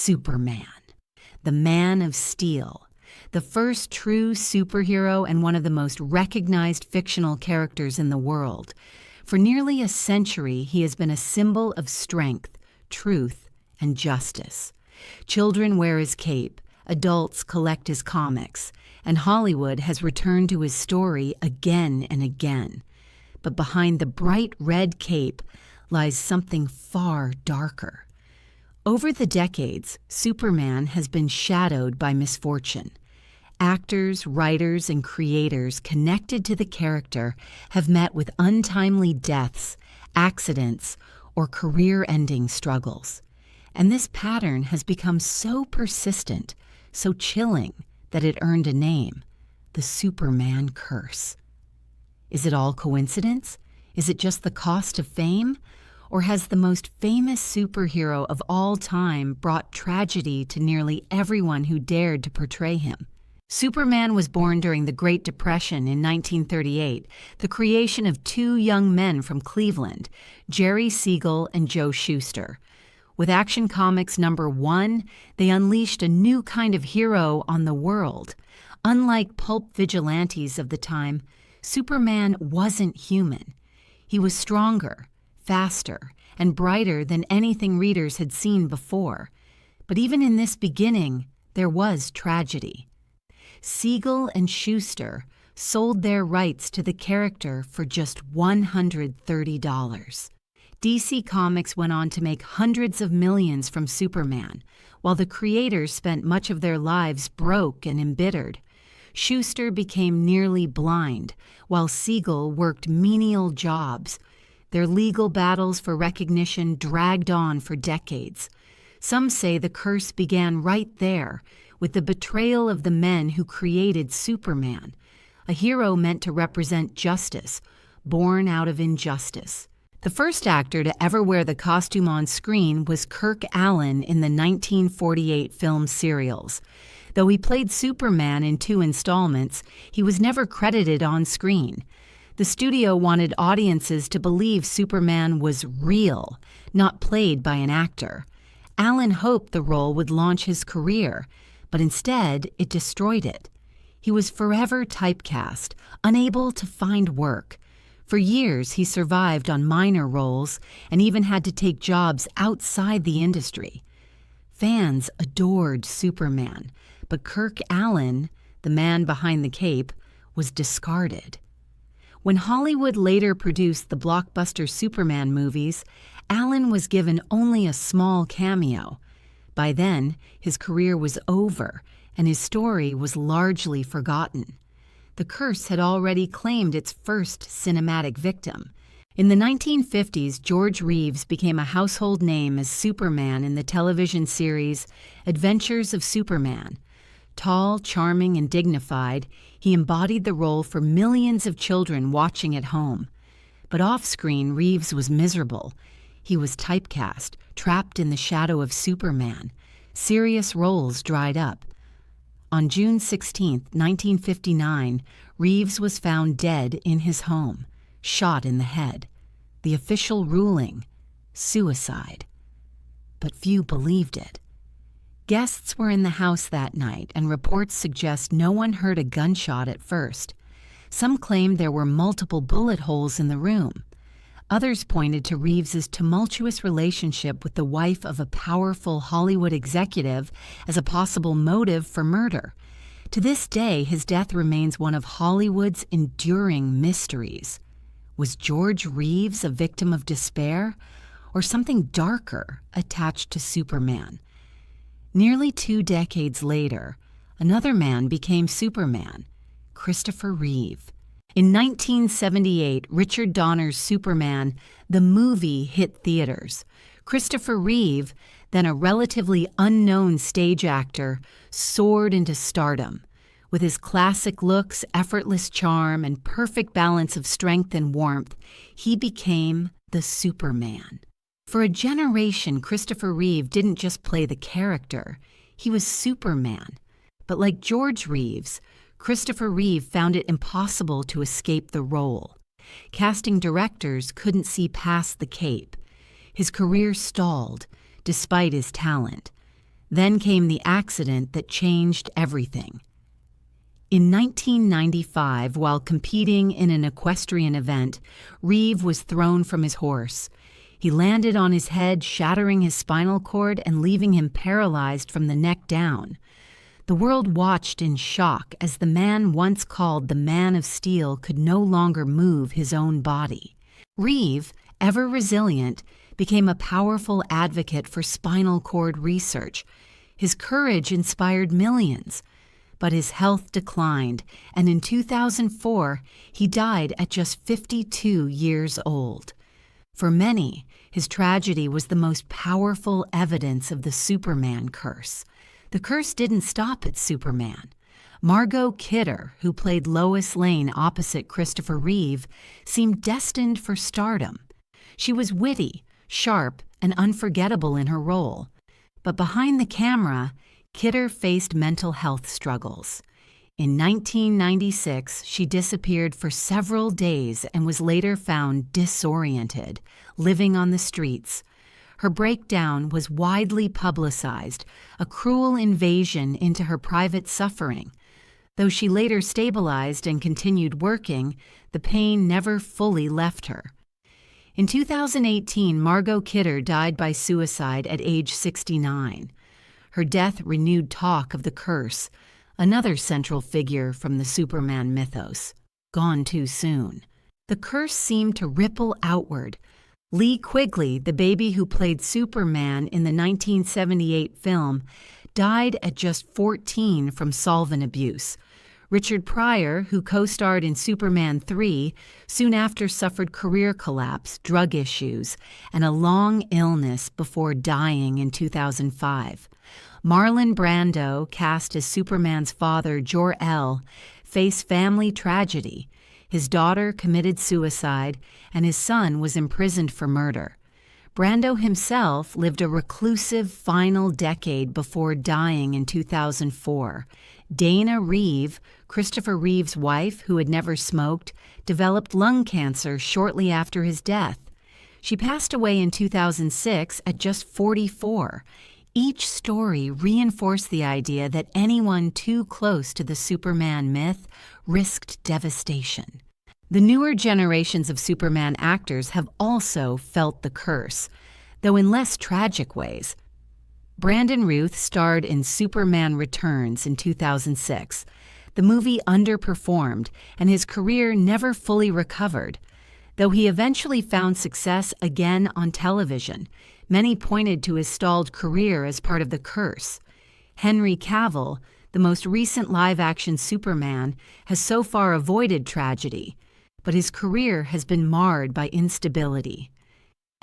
Superman, the Man of Steel, the first true superhero and one of the most recognized fictional characters in the world. For nearly a century, he has been a symbol of strength, truth, and justice. Children wear his cape, adults collect his comics, and Hollywood has returned to his story again and again. But behind the bright red cape lies something far darker. Over the decades, Superman has been shadowed by misfortune. Actors, writers, and creators connected to the character have met with untimely deaths, accidents, or career-ending struggles. And this pattern has become so persistent, so chilling, that it earned a name: the Superman curse. Is it all coincidence? Is it just the cost of fame? Or has the most famous superhero of all time brought tragedy to nearly everyone who dared to portray him? Superman was born during the Great Depression in 1938, the creation of two young men from Cleveland, Jerry Siegel and Joe Shuster. With Action Comics #1, they unleashed a new kind of hero on the world. Unlike pulp vigilantes of the time, Superman wasn't human. He was stronger, faster, and brighter than anything readers had seen before. But even in this beginning, there was tragedy. Siegel and Shuster sold their rights to the character for just $130. DC Comics went on to make hundreds of millions from Superman, while the creators spent much of their lives broke and embittered. Shuster became nearly blind, while Siegel worked menial jobs. Their legal battles for recognition dragged on for decades. Some say the curse began right there, with the betrayal of the men who created Superman, a hero meant to represent justice, born out of injustice. The first actor to ever wear the costume on screen was Kirk Alyn in the 1948 film Serials. Though he played Superman in 2 installments, he was never credited on screen. The studio wanted audiences to believe Superman was real, not played by an actor. Alyn hoped the role would launch his career, but instead it destroyed it. He was forever typecast, unable to find work. For years, he survived on minor roles and even had to take jobs outside the industry. Fans adored Superman, but Kirk Alyn, the man behind the cape, was discarded. When Hollywood later produced the blockbuster Superman movies, Alyn was given only a small cameo. By then, his career was over, and his story was largely forgotten. The curse had already claimed its first cinematic victim. In the 1950s, George Reeves became a household name as Superman in the television series Adventures of Superman. Tall, charming, and dignified, he embodied the role for millions of children watching at home. But off-screen, Reeves was miserable. He was typecast, trapped in the shadow of Superman. Serious roles dried up. On June 16, 1959, Reeves was found dead in his home, shot in the head. The official ruling: suicide. But few believed it. Guests were in the house that night, and reports suggest no one heard a gunshot at first. Some claimed there were multiple bullet holes in the room. Others pointed to Reeves's tumultuous relationship with the wife of a powerful Hollywood executive as a possible motive for murder. To this day, his death remains one of Hollywood's enduring mysteries. Was George Reeves a victim of despair, or something darker attached to Superman? Nearly 2 decades later, another man became Superman: Christopher Reeve. In 1978, Richard Donner's Superman, the movie, hit theaters. Christopher Reeve, then a relatively unknown stage actor, soared into stardom. With his classic looks, effortless charm, and perfect balance of strength and warmth, he became the Superman. For a generation, Christopher Reeve didn't just play the character, he was Superman. But like George Reeves, Christopher Reeve found it impossible to escape the role. Casting directors couldn't see past the cape. His career stalled, despite his talent. Then came the accident that changed everything. In 1995, while competing in an equestrian event, Reeve was thrown from his horse. He landed on his head, shattering his spinal cord and leaving him paralyzed from the neck down. The world watched in shock as the man once called the Man of Steel could no longer move his own body. Reeve, ever resilient, became a powerful advocate for spinal cord research. His courage inspired millions. But his health declined, and in 2004, he died at just 52 years old. For many, his tragedy was the most powerful evidence of the Superman curse. The curse didn't stop at Superman. Margot Kidder, who played Lois Lane opposite Christopher Reeve, seemed destined for stardom. She was witty, sharp, and unforgettable in her role. But behind the camera, Kidder faced mental health struggles. In 1996, she disappeared for several days and was later found disoriented, living on the streets. Her breakdown was widely publicized, a cruel invasion into her private suffering. Though she later stabilized and continued working, the pain never fully left her. In 2018, Margot Kidder died by suicide at age 69. Her death renewed talk of the curse, another central figure from the Superman mythos, gone too soon. The curse seemed to ripple outward. Lee Quigley, the baby who played Superman in the 1978 film, died at just 14 from solvent abuse. Richard Pryor, who co-starred in Superman 3, soon after suffered career collapse, drug issues, and a long illness before dying in 2005. Marlon Brando, cast as Superman's father, Jor-El, faced family tragedy. His daughter committed suicide, and his son was imprisoned for murder. Brando himself lived a reclusive final decade before dying in 2004. Dana Reeve, Christopher Reeve's wife, who had never smoked, developed lung cancer shortly after his death. She passed away in 2006 at just 44. Each story reinforced the idea that anyone too close to the Superman myth risked devastation. The newer generations of Superman actors have also felt the curse, though in less tragic ways. Brandon Routh starred in Superman Returns in 2006. The movie underperformed, and his career never fully recovered. Though he eventually found success again on television, many pointed to his stalled career as part of the curse. Henry Cavill, the most recent live-action Superman, has so far avoided tragedy, but his career has been marred by instability.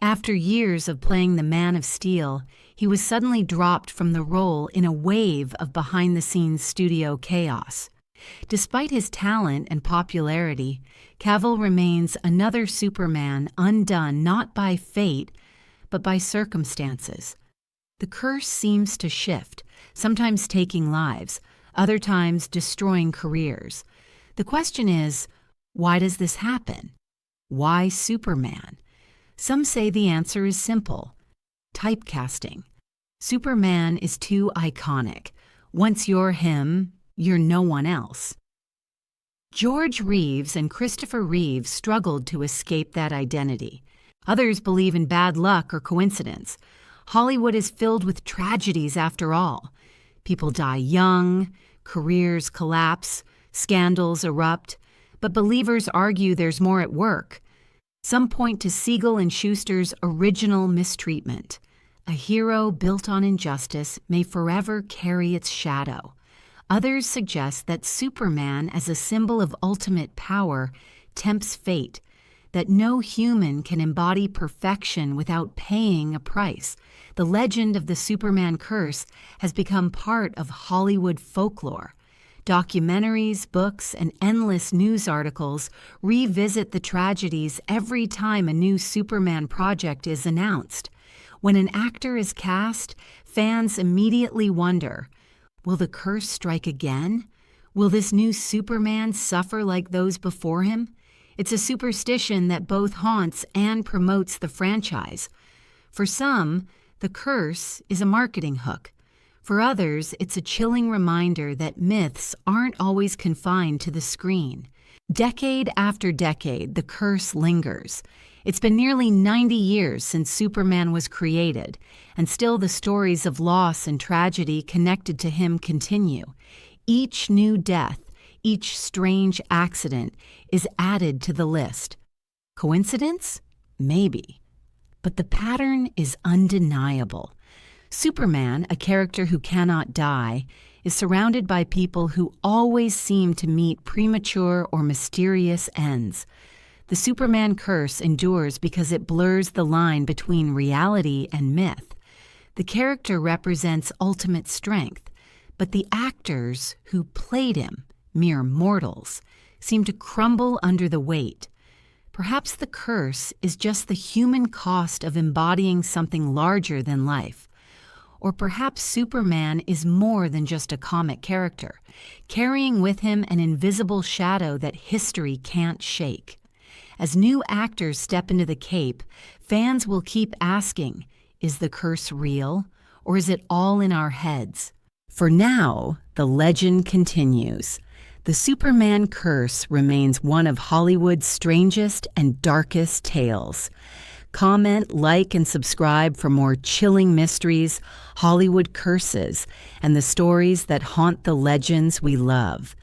After years of playing the Man of Steel, he was suddenly dropped from the role in a wave of behind-the-scenes studio chaos. Despite his talent and popularity, Cavill remains another Superman undone not by fate, but by circumstances. The curse seems to shift, sometimes taking lives, other times destroying careers. The question is, why does this happen? Why Superman? Some say the answer is simple: typecasting. Superman is too iconic. Once you're him, you're no one else. George Reeves and Christopher Reeve struggled to escape that identity. Others believe in bad luck or coincidence. Hollywood is filled with tragedies after all. People die young, careers collapse, scandals erupt, but believers argue there's more at work. Some point to Siegel and Schuster's original mistreatment. A hero built on injustice may forever carry its shadow. Others suggest that Superman, as a symbol of ultimate power, tempts fate, that no human can embody perfection without paying a price. The legend of the Superman curse has become part of Hollywood folklore. Documentaries, books, and endless news articles revisit the tragedies every time a new Superman project is announced. When an actor is cast, fans immediately wonder, will the curse strike again? Will this new Superman suffer like those before him? It's a superstition that both haunts and promotes the franchise. For some, the curse is a marketing hook. For others, it's a chilling reminder that myths aren't always confined to the screen. Decade after decade, the curse lingers. It's been nearly 90 years since Superman was created, and still the stories of loss and tragedy connected to him continue. Each new death, each strange accident is added to the list. Coincidence? Maybe. But the pattern is undeniable. Superman, a character who cannot die, is surrounded by people who always seem to meet premature or mysterious ends. The Superman curse endures because it blurs the line between reality and myth. The character represents ultimate strength, but the actors who played him, mere mortals, seem to crumble under the weight. Perhaps the curse is just the human cost of embodying something larger than life. Or perhaps Superman is more than just a comic character, carrying with him an invisible shadow that history can't shake. As new actors step into the cape, fans will keep asking, is the curse real, or is it all in our heads? For now, the legend continues. The Superman curse remains one of Hollywood's strangest and darkest tales. Comment, like, and subscribe for more chilling mysteries, Hollywood curses, and the stories that haunt the legends we love.